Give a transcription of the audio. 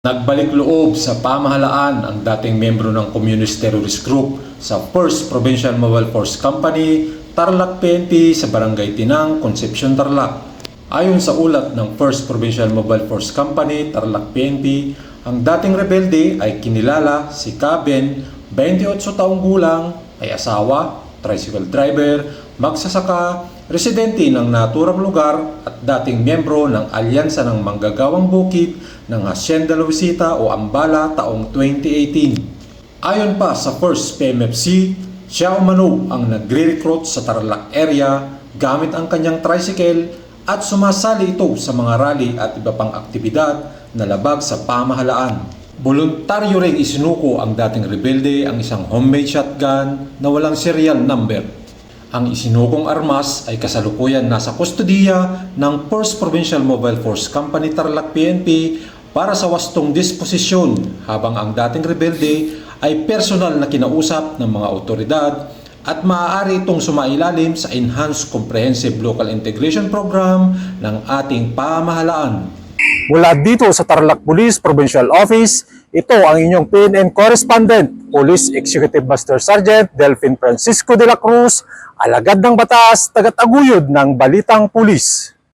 Nagbalik loob sa pamahalaan ang dating membro ng Communist Terrorist Group sa 1st Provincial Mobile Force Company, Tarlac PNP sa Barangay Tinang, Concepcion, Tarlac. Ayon sa ulat ng 1st Provincial Mobile Force Company, Tarlac PNP, ang dating rebelde ay kinilala si Kaben, 28 taong gulang, ay asawa, tricycle driver, magsasaka, residente ng naturang lugar at dating miyembro ng Alyansa ng Manggagawang Bukid ng Hacienda Luisita o Ambala taong 2018. Ayon pa sa 1st PMFC, siya umano ang nagre-recruit sa Tarlac area gamit ang kanyang tricycle at sumasali ito sa mga rally at iba pang aktibidad na labag sa pamahalaan. Voluntaryo ring isinuko ang dating rebelde ang isang homemade shotgun na walang serial number. Ang isinukong armas ay kasalukuyan nasa kustodiya ng 1st Provincial Mobile Force Company Tarlac PNP para sa wastong disposisyon habang ang dating rebelde ay personal na kinausap ng mga otoridad at maaari itong sumailalim sa Enhanced Comprehensive Local Integration Program ng ating pamahalaan. Mula dito sa Tarlac Police Provincial Office, ito ang inyong PNN Correspondent, Police Executive Master Sergeant Delphin Francisco de la Cruz, alagad ng batas, tagataguyod ng Balitang Pulis.